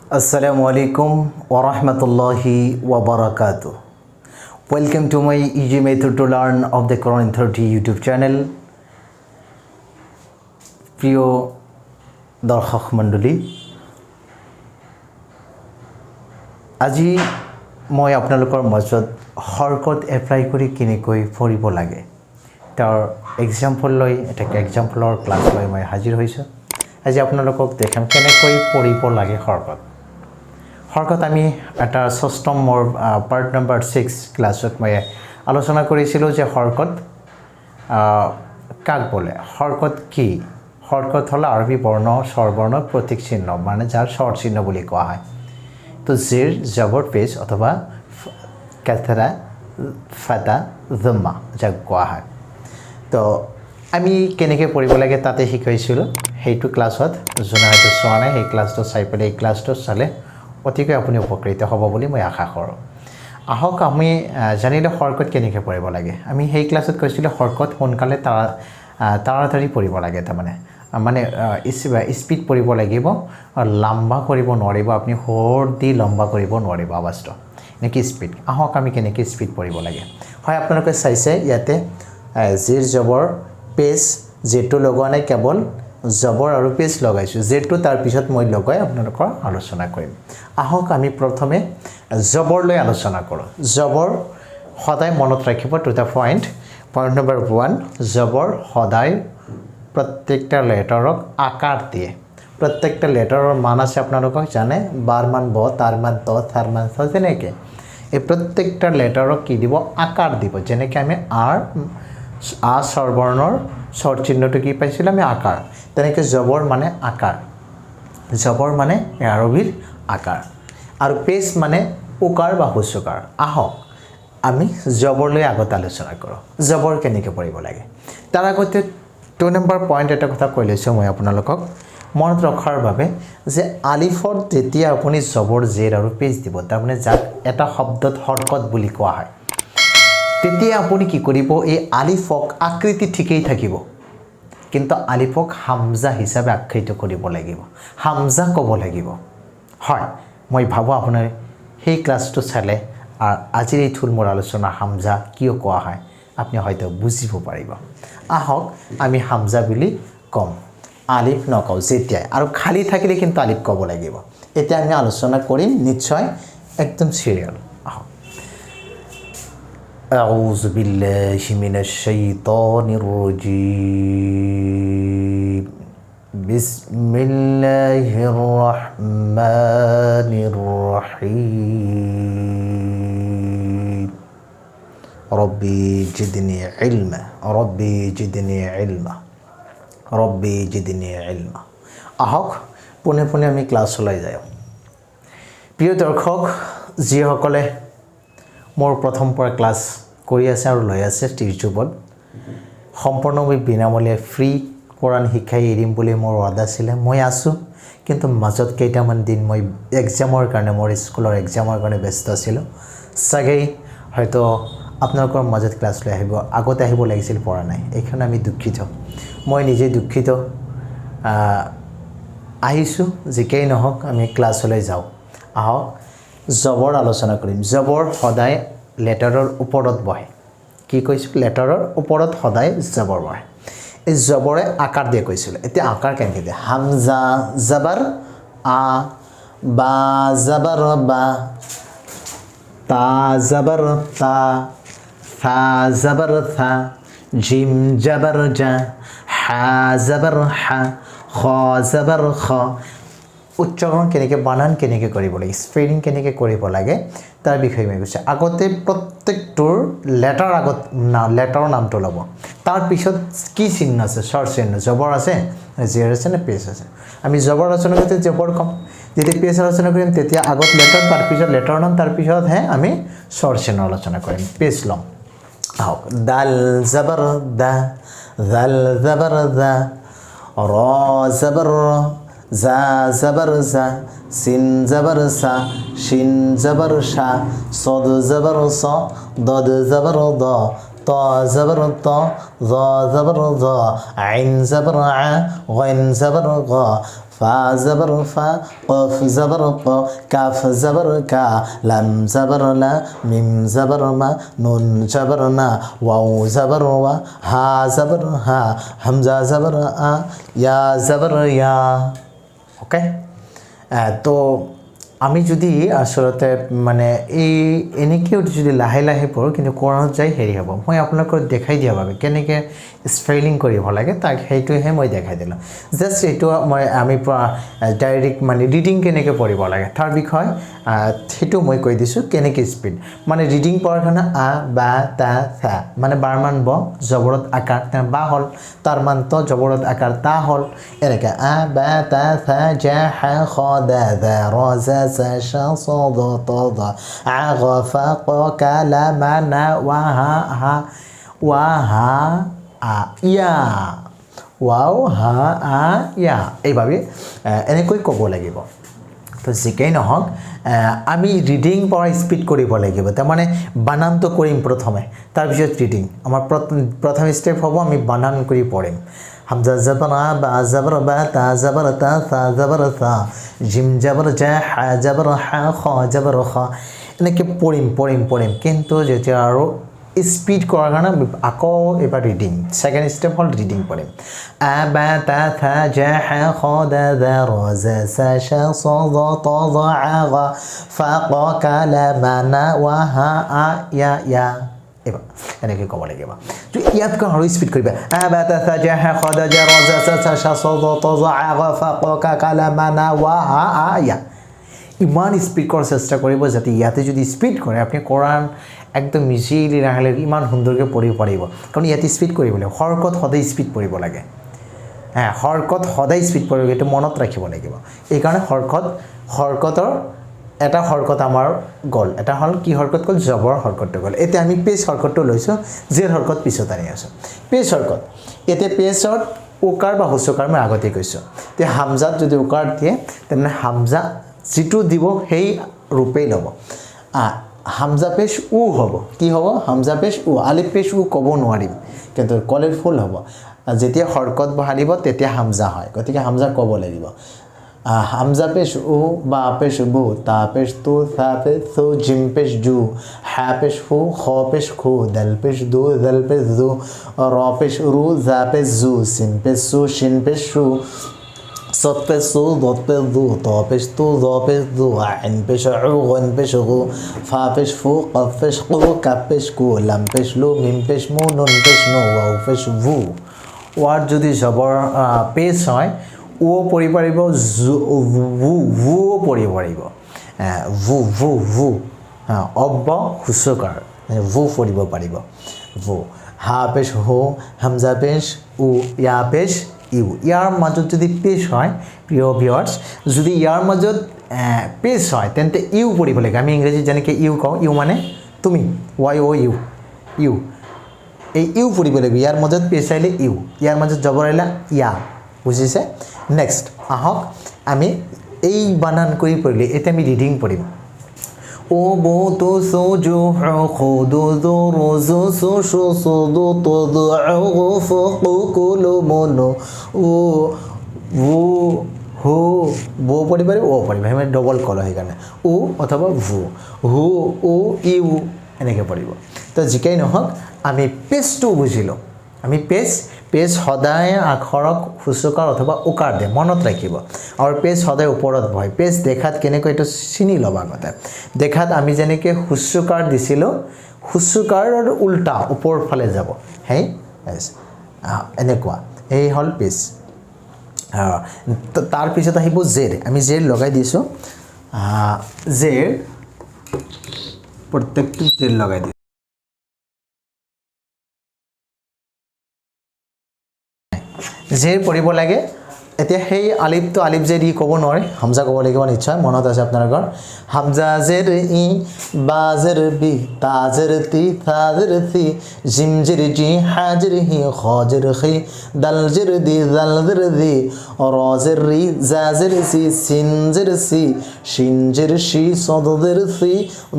Assalamu alaikum wa rahmatullahi wa barakatuh. Welcome to my easy method to learn of the Quran in 30 YouTube channel. প্রিয় দর্শক মণ্ডলী, আজি মই আপোনালোকৰ মাজত হৰকত এপ্লাই কৰি কেনেকৈ পঢ়িব লাগে তাৰ এক্সাম্পল লৈ এটা এক্সাম্পলৰ ক্লাছ লৈ মই হাজিৰ হৈছোঁ। আজি আপোনালোকক দেখাম কেনেকৈ পঢ়িব লাগে হৰকত। হৰকত আমি এটা ষষ্ঠম মোৰ পাৰ্ট নম্বৰ 6 ক্লাছত মই আলোচনা কৰিছিলোঁ যে হৰকত কাক বোলে, হৰকত কি। হৰকত হ'ল আৰবী বৰ্ণ স্বৰবৰ্ণ প্ৰতীক চিহ্ন, মানে যাৰ স্বৰ চিহ্ন বুলি কোৱা হয়। তো জেৰ জবৰ পেশ অথবা কাথৰা ফাটা জম্মা যাক কোৱা হয়। তো আমি কেনেকৈ পঢ়িব লাগে তাতে শিকাইছিলোঁ সেইটো ক্লাছত। যোনে হয়তো চোৱা নাই সেই ক্লাছটো চাই পেলাই এই ক্লাছটো চালে অতিকৈ আপুনি উপকৃত হ'ব বুলি মই আশা কৰোঁ। আহক আমি জানিলে হৰকত কেনেকৈ পঢ়িব লাগে। আমি সেই ক্লাছত কৈছিলোঁ হৰকত সোনকালে তাড়াতাড়ি পঢ়িব লাগে, তাৰমানে স্পীড পঢ়িব লাগিব, লম্বা কৰিব নোৱাৰিব, আপুনি সৰ দি লম্বা কৰিব নোৱাৰিব আৱাজটো, এনেকৈ স্পীড। আহক আমি কেনেকৈ স্পীড পঢ়িব লাগে। হয়, আপোনালোকে চাইছে ইয়াতে জেৰ জবৰ পেজ, জেৰটো লগোৱা নাই, কেৱল জবৰ আৰু পেজ লগাইছোঁ। জেৰটো তাৰপিছত মই লগাই আপোনালোকৰ আলোচনা কৰিম। আহক আমি প্ৰথমে জবৰ লৈ আলোচনা কৰোঁ। জবৰ সদায় মনত ৰাখিব দুটা পইণ্ট। পইণ্ট নম্বৰ 1, জবৰ সদায় প্ৰত্যেকটা লেটাৰক আকাৰ দিয়ে। প্ৰত্যেকটা লেটাৰৰ মান আছে আপোনালোকক জানে, বাৰ মান ব, তাৰ মান ত, থাৰ মান চ, যেনেকৈ এই প্ৰত্যেকটা লেটাৰক কি দিব, আকাৰ দিব। যেনেকৈ আমি স্বৰবৰ্ণৰ স্বৰ চিহ্নটো কি পাইছিলোঁ আমি, আকাৰ। তেনেকৈ জবৰ মানে আকাৰ, জবৰ মানে আৰবীৰ আকাৰ, আৰু পেজ মানে উকাৰ বা হুচুকাৰ। আহক আমি জবৰ লৈ আগত আলোচনা কৰোঁ। জবৰ কেনেকৈ পঢ়িব লাগে তাৰ আগতে 2 নম্বৰ পইণ্ট এটা কথা কৈ লৈছোঁ মই আপোনালোকক মনত ৰখাৰ বাবে, যে আলিফত যেতিয়া আপুনি জবৰ জেৰ আৰু পেজ দিব, তাৰমানে যাক এটা শব্দত হৰকত বুলি কোৱা হয়, তেতিয়া আপুনি কি কৰিব, এই আলিফক আকৃতি ঠিকেই থাকিব, কিন্তু আলিফক হামজা হিচাপে আখ্যায়িত কৰিব লাগিব, হামজা ক'ব লাগিব। হয়, মই ভাবোঁ আপোনাৰ সেই ক্লাছটো চালে আৰু আজিৰ এই থুলমূল আলোচনা হামজা কিয় কোৱা হয় আপুনি হয়তো বুজিব পাৰিব। আহক আমি হামজা বুলি ক'ম, আলিফ নকওঁ যেতিয়াই, আৰু খালী থাকিলে কিন্তু আলিফ ক'ব লাগিব। এতিয়া আমি আলোচনা কৰিম নিশ্চয়, একদম চিৰিয়েল। আহক। আউযু বিল্লাহি মিনাশ শাইতানিৰ ৰাজীম। বিসমিল্লাহিৰ ৰহমানিৰ ৰহিম। ৰব্বি জিদনি ইলমা, ৰব্বি জিদনি ইলমা, ৰব্বি জিদনি ইলমা। আহক পোনে পোনে আমি ক্লাছলৈ যাওঁ। প্ৰিয় দৰ্শক, যিসকলে মোৰ প্ৰথম পৰা ক্লাছ কৰি আছে আৰু লৈ আছে ইউটিউবত, সম্পূৰ্ণভাৱে বিনামূলীয়া ফ্ৰী কোৰাণ শিকাই এৰিম বুলি মোৰ ৱাদা আছিলে। মই আছোঁ, কিন্তু মাজত কেইটামান দিন মই এক্সামৰ কাৰণে, মোৰ স্কুলৰ এক্সামৰ কাৰণে ব্যস্ত আছিলোঁ। চাগেই হয়তো আপোনালোকৰ মাজত ক্লাছ লৈ আগতে আহিব লাগিছিল, পৰা নাই। এইখন আমি দুখিত, মই নিজে দুখিত। আহিছোঁ, যিকেই নহওক আমি ক্লাছলৈ যাওঁ। আহক জবৰ আলোচনা কৰিম। জবৰ সদায় লেটাৰৰ ওপৰত বহে। কি কৈছোঁ, লেটাৰৰ ওপৰত সদায় জবৰ বহে। এই জবৰে আকাৰ দিয়ে কৈছিলোঁ। এতিয়া আকাৰ কেনেকৈ দিয়ে, হামজা জবৰ আ, বা জবৰ বা, তা জবৰ তা, ফা জবৰ ফা, জিম জবৰ জা, হা জবৰ হা, খ জবৰ খ। উচ্চাৰণ কেনেকৈ, বানান কেনেকৈ কৰিব লাগে, স্পেলিং কেনেকৈ কৰিব লাগে তাৰ বিষয়ে মই কৈছোঁ। আগতে প্ৰত্যেকটোৰ লেটাৰ আগত লেটাৰৰ নামটো ল'ব, তাৰপিছত কি চিহ্ন আছে, স্বৰ চিহ্ন, জবৰ আছে, জেৰ আছে নে পেজ আছে। আমি জবৰ আলোচনা কৰোঁতে জবৰ ক'ম, যেতিয়া পেজ আলোচনা কৰিম তেতিয়া আগত লেটাৰ, তাৰপিছত লেটাৰৰ নাম, তাৰপিছতহে আমি স্বৰ চিহ্ন আলোচনা কৰিম। পেজ ল'ম। আহক, দাল জবৰ দা, জাল জবৰ জা, ৰ জবৰ ৰ, জা জবৰ জা, সিন জবৰ সা, শিন জবৰ শা, সদ জবৰ স, দদ জবৰ দ, ত জবর ত, জ জবর জ, আইন জবর আ, গইন জবর গ, ফা জবর ফা কফ জবর ক কাফ জবর কা লাম জবর লা মিম জবর মা নুন জবর না ওয়াও জবর ওয়া হা জবর হা হামজা জবর আ ইয়া জবর ইয়া ওকে তো আমি যদি আসলতে মানে এই এনেকেও যদি লাহে লাহে পঢ়োঁ কিন্তু কোৰাণত যাই হেৰি হ'ব মই আপোনালোকক দেখাই দিয়া বাবে কেনেকৈ স্পেলিং কৰিব লাগে তাক সেইটোহে মই দেখাই দিলোঁ জাষ্ট এইটো মই আমি ডাইৰেক্ট মানে ৰিডিং কেনেকৈ পঢ়িব লাগে তাৰ বিষয়ে সেইটো মই কৈ দিছোঁ কেনেকৈ স্পীড মানে ৰিডিং পঢ়াৰ কাৰণে আ বা তা থা মানে বাৰমান ব জবৰত আকাৰ বা হ'ল তাৰ মান ত জবৰত আকাৰ তা হ'ল এনেকৈ আ বা তা থা জা হা খ দা দা ৰ জা সা শা ছ দ ত দ আ গ ফা ক কা লা মা না ওয়া হা আ ইয়া ওয়াও হা আ ইয়া এইভাবে এনেকৈ ক'ব লাগিব তো যিকেই নহওক আমি ৰিডিং পঢ়া স্পীড কৰিব লাগিব তাৰমানে বানানটো কৰিম প্ৰথমে তাৰপিছত ৰিডিং আমাৰ প্ৰথম ষ্টেপ হ'ব আমি বানান কৰি পঢ়িম হামজা জবর আ বা জবর বা তা জবর তা সা জবর সা জিম জবর জা হা জবর হা খ জবর খ এনেকৈ পঢ়িম কিন্তু যেতিয়া আৰু স্পীড কৰাৰ কাৰণে আকৌ এবাৰ ৰিডিং সেকেন্ড স্টেপ হ'ল ৰিডিং পঢ়িম আ বা তা থা জা হা খ দা দা ৰ জা সা শা ছ দ ত দ আ গ ফা ক কা লা মা না ওয়া হা আ ইয়া এবাৰ এনেকৈ ক'ব লাগিব তো ইয়াতকৈ আৰু স্পীড কৰিবা আ বা তা থা জা হা খ দা জা ৰ জা সা শা ছ দ ত দ আ গ ফা ক কা কা লা মা না ওয়া হা আ ইয়া ইমান স্পীড কৰাৰ চেষ্টা কৰিব যাতে ইয়াতে যদি স্পীড কৰে আপুনি কোৰাণ একদম ইজিলি লাহে ইমান সুন্দৰকৈ পঢ়িব পাৰিব কাৰণ ইয়াতে স্পীড কৰিব লাগিব হৰকত সদায় স্পীড পঢ়িব লাগে হৰকত সদায় স্পীড পঢ়িব এইটো মনত ৰাখিব লাগিব এইকাৰণে হৰকতৰ এটা হৰকত আমাৰ গ'ল এটা হ'ল কি হৰকত গ'ল জবৰ হৰকতটো গ'ল এতিয়া আমি পেজ হৰকতটো লৈছোঁ জেৰ হৰকত পিছত আনি আছোঁ পেজ হৰকত এতিয়া পেজত উকাৰ বা হুচকাৰ মই আগতে কৈছোঁ এতিয়া হামজাত যদি উকাৰ দিয়ে তেনে হামজা যিটো দিব সেই ৰূপেই ল'ব হামজা পেশ উ হ'ব কি হ'ব হামজা পেশ উ আলিফ পেশ উ ক'ব নোৱাৰিম কিন্তু কলেৰ ফুল হ'ব যেতিয়া হৰকত বহালিব তেতিয়া হামজা হয় গতিকে হামজা ক'ব লাগিব হামজা পেশ উ বা পেশ বু তা পেশ তু থা পেশ থু জিম পেশ জু হা পেশ হু খ পেশ খু দাল পেশ দু দাল পেশ দু র পেশ রু জা পেশ জু সিন পেশ সু শিন পেশ সু صاد পেশ সু ضاد পেশ দু ত পেশ তু জ পেশ দু আইন পেশ উ গইন পেশ গু ফা পেশ ফু কফ পেশ কু কাফ পেশ কু লাম পেশ লু মিম পেশ মু নুন পেশ নু ওয়াও পেশ ভু ওয়ার যদি জবর পেশ হয় ও পঢ়িব পাৰিব ভু পঢ়িব পাৰিব ভু অব্য হুচকাৰ ভু পঢ়িব পাৰিব ভু হা পেশ হু হামজা পেশ উ ইয়া পেশ ইউ ইয়াৰ মাজত যদি পেশ হয় প্ৰিয় ভিউৱাৰ্ছ যদি ইয়াৰ মাজত পেশ হয় তেন্তে ইউ পঢ়িব লাগে আমি ইংৰাজীত যেনেকৈ ইউ কওঁ ইউ মানে তুমি ৱাই অ' ইউ এই ইউ পঢ়িব লাগিব ইয়াৰ মাজত পেশ আহিলে ইউ ইয়াৰ মাজত জবৰ আহিলে ইয়া বুজিছে নেক্সট আহক আমি এই বানান কৰি পঢ়িলে এতিয়া আমি ৰিডিং পঢ়িম ও বো তো সো জো খো দো দো রো জো সো শো সো দো তো দো ও ফো কো কো লো মো নো ও ভু হু বো পঢ়িব ও পঢ়িব মানে ডবল কল সেইকাৰণে ও অথবা ভু হু ও ইউ এনেকৈ পঢ়িব তো যিকেই নহওক আমি পেজটো বুজিলোঁ আমি পেজ সদায় আখৰক সূচকাৰ অথবা উকাৰ দিয়ে মনত ৰাখিব আৰু পেজ সদায় ওপৰত বহে পেজ দেখাত কেনেকৈ এইটো চিনি ল'ব আগতে দেখাত আমি যেনেকৈ সূচকাৰ দিছিলোঁ সূচকাৰৰ উল্টা ওপৰ ফালে যাব হেই এনেকুৱা এই হ'ল পেজ তাৰপিছত আহিব জেৰ আমি জেৰ লগাই দিছোঁ জেৰ প্ৰত্যেকটো জেৰ লগাই দিছোঁ জেৰ পঢ়িব লাগে এতিয়া সেই আলিফটো আলিফ জেৰ ই ক'ব নোৱাৰে হামজা ক'ব লাগিব নিশ্চয় মনত আছে আপোনালোকৰ হামজা জেৰ ই বা জেৰ বি তা জেৰ তি থা জেৰ থি জিম জেৰ জি হা জেৰ হি খ জেৰ খি দাল জেৰ দি জাল জেৰ দি র জের রি জা জের সি সিন জের সি শিন জের শি সদ জের সি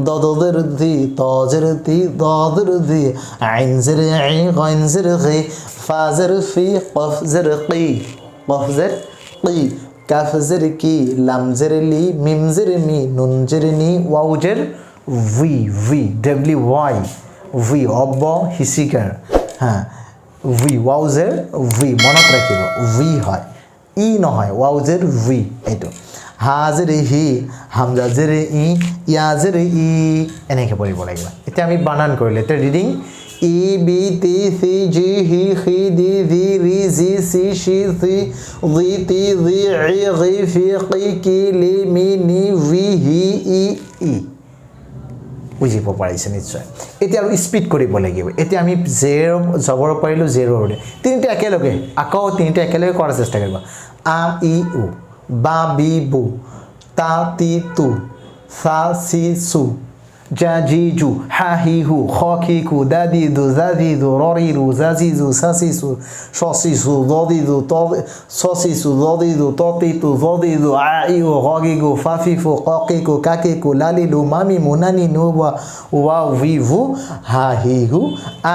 দদ জের দি ত জের তি দ জের দি আইন জের আই গাইন জের গি ফা জের ফি কফ জের কি কফ জের কি কাফ জের কি লাম জের লি মিম জের মি নুন জের নি ওয়াও জের V V W Y V অব্য হিসিকার হ্যাঁ ভি ওয়াও জের ভি মনত ৰাখিব ভি হয় ই নহয় ওয়াও জের ভি এইটো হা জের হি হামজা জের ই ইয়া জের ই এনেকৈ পঢ়িব লাগিব এতিয়া আমি বানান কৰিলে এতিয়া reading E B T C G হি খি ডি জি ৰি জি চি শি চি জি টি জি ই গি ফি কি কি লি মি নি ভি হি ই ই বুজিব পাৰিছে নিশ্চয় এতিয়া আৰু স্পীড কৰিব লাগিব এতিয়া আমি জেৰ জবৰ পাৰিলোঁ জেৰৰ তিনিটা একেলগে আকৌ তিনিটা একেলগে কৰাৰ চেষ্টা কৰিব আ ই উ বা বি বু তা তি তু সা সি সু জা জি জু হা হি হু খ খি খু দা দি দু জা দি দু র রি রু জা জি জু সা সি সু স সি সু দ দি দু ত স সি সু দ দি দু ত তি তু জ দি দু আ ই উ গ গি গু ফা ফি ফু ক কি কু কা কি কু লা লি লু মা মি মু না নি নু বা ওয়া ভি ভু হা হি হু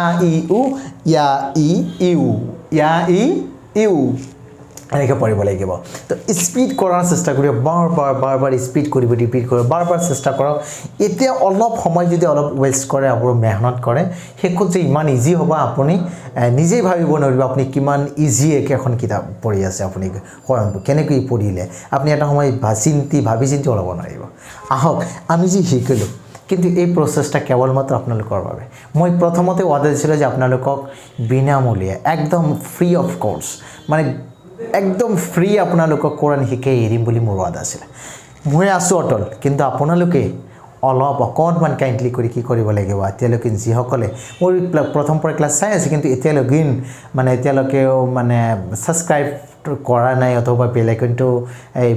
আ ই উ ইয়া ই ইউ ইয়া ই ইউ এনেকৈ পঢ়িব লাগিব তো স্পীড কৰাৰ চেষ্টা কৰিব বাৰ স্পীড কৰিব ৰিপিট কৰিব বাৰ চেষ্টা কৰক এতিয়া অলপ সময় যদি অলপ ৱেষ্ট কৰে আপুনি মেহনত কৰে শেষত যে ইমান ইজি হ'ব আপুনি নিজেই ভাবিব নোৱাৰিব আপুনি কিমান ইজি এখন কিতাপ পঢ়ি আছে আপুনি কেনেকৈ পঢ়িলে আপুনি এটা সময় ভাবি চিন্তি ওলাব নোৱাৰিব আহক আমি যি শিকিলোঁ কিন্তু এই প্ৰচেষ্টা কেৱল মাত্ৰ আপোনালোকৰ বাবে মই প্ৰথমতে ৱাদা দিছিলোঁ যে আপোনালোকক বিনামূলীয়া একদম ফ্ৰী অফ কোৰ্চ মানে একদম ফ্ৰী আপোনালোকক কোৰান শিকাই এৰিম বুলি মোৰ ৱাদা আছিলে মই আছোঁ অটল কিন্তু আপোনালোকে অলপ অকণমান কাইণ্ডলি কৰি কি কৰিব লাগিব এতিয়ালৈকে যিসকলে মোৰ প্ৰথম পৰা ক্লাছ চাই আছে কিন্তু এতিয়ালৈকে মানে এতিয়ালৈকেও মানে ছাবস্ক্ৰাইব কৰা নাই অথবা বেল আইকনটো এই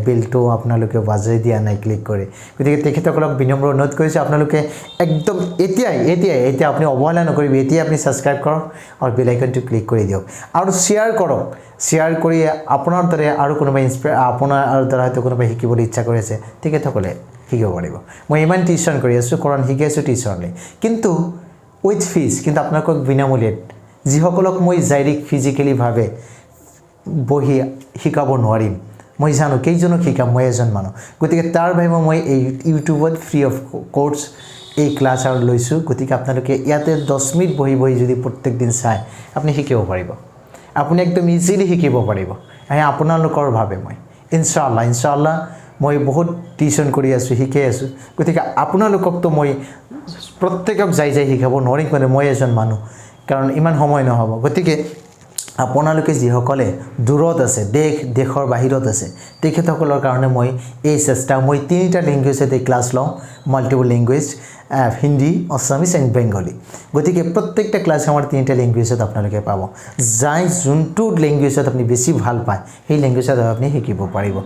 বেলটো আপোনালোকে বাজাই দিয়া নাই ক্লিক কৰি গতিকে তেখেতসকলক বিনম্ৰ অনুৰোধ কৰিছোঁ আপোনালোকে একদম এতিয়া আপুনি অৱহেলা নকৰিব এতিয়া আপুনি ছাবস্ক্ৰাইব কৰক আৰু বেল আইকনটো ক্লিক কৰি দিয়ক আৰু শ্বেয়াৰ কৰক শ্বেয়াৰ কৰি আপোনাৰ দৰে আৰু কোনোবাই আপোনাৰ দ্বাৰা হয়তো কোনোবাই শিকিবলৈ ইচ্ছা কৰি আছে তেখেতসকলে শিকিব পাৰিব মই ইমান টিউশ্যন কৰি আছোঁ কোৰান শিকাই আছোঁ টিউশ্যনলৈ কিন্তু উইথ ফিজ কিন্তু আপোনালোকক বিনামূলীয়াত যিসকলক মই ডাইৰেক্ট ফিজিকেলিভাৱে বহি শিকাব নোৱাৰিম মই জানো কেইজনক শিকাম মই এজন মানুহ গতিকে তাৰ বাবে মই এই ইউটিউবত ফ্ৰী অফ কোৰ্চ এই ক্লাছ আৰু লৈছোঁ গতিকে আপোনালোকে ইয়াতে 10 মিনিট বহি যদি প্ৰত্যেক দিন চাই আপুনি শিকিব পাৰিব আপুনি একদম ইজিলি শিকিব পাৰিব আপোনালোকৰ বাবে মই ইনশাআল্লাহ মই বহুত টিউশ্যন কৰি আছোঁ শিকাই আছোঁ গতিকে আপোনালোককতো মই প্ৰত্যেকক যাই শিকাব নোৱাৰিম মানে মই এজন মানুহ কাৰণ ইমান সময় নহ'ব গতিকে আপোনালোকে যিসকলে দূৰত আছে দেশৰ বাহিৰত আছে তেখেতসকলৰ কাৰণে মই এই চেষ্টা মই 3টা লেংগুৱেজতে ক্লাছ লওঁ multiple language Hindi Assamese and Bengali গতিকে প্ৰত্যেকটা ক্লাছ আমাৰ 3টা লেংগুৱেজত আপোনালোকে পাব যাই যোনটো লেংগুৱেজত আপুনি বেছি ভাল পায় সেই লেংগুৱেজত আপুনি শিকিব পাৰিব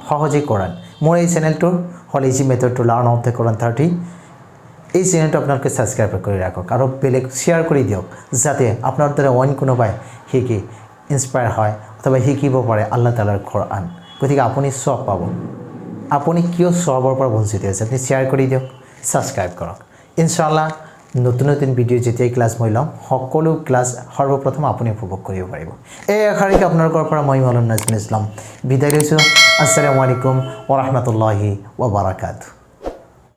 সহজে কোৰান মোৰ এই চেনেলটোৰ হ'ল easy method two learn of the Quran 30 এই চেনেলটো আপোনালোকে ছাবস্ক্ৰাইব কৰি ৰাখক আৰু বেলেগ শ্বেয়াৰ কৰি দিয়ক যাতে আপোনাৰ দ্বাৰা অইন কোনোবাই শিকি ইনস্পায়াৰ হয় অথবা শিকিব পাৰে আল্লাহ তাআলাৰ কোৰান গতিকে আপুনি সব পাব আপুনি কিয় সবৰ পৰা বঞ্চিত আছে আপুনি শ্বেয়াৰ কৰি দিয়ক ছাবস্ক্ৰাইব কৰক ইনশাআল্লাহ নতুন ভিডিঅ' যেতিয়াই ক্লাছ মই ল'ম সকলো ক্লাছ সৰ্বপ্ৰথম আপুনি উপভোগ কৰিব পাৰিব এই আশাৰে আপোনালোকৰ পৰা মই মৌলানা নাজমুল ইছলাম বিদায় লৈছোঁ আসসালামু আলাইকুম ওয়া ৰাহমাতুল্লাহি ওয়া বাৰাকাতুহু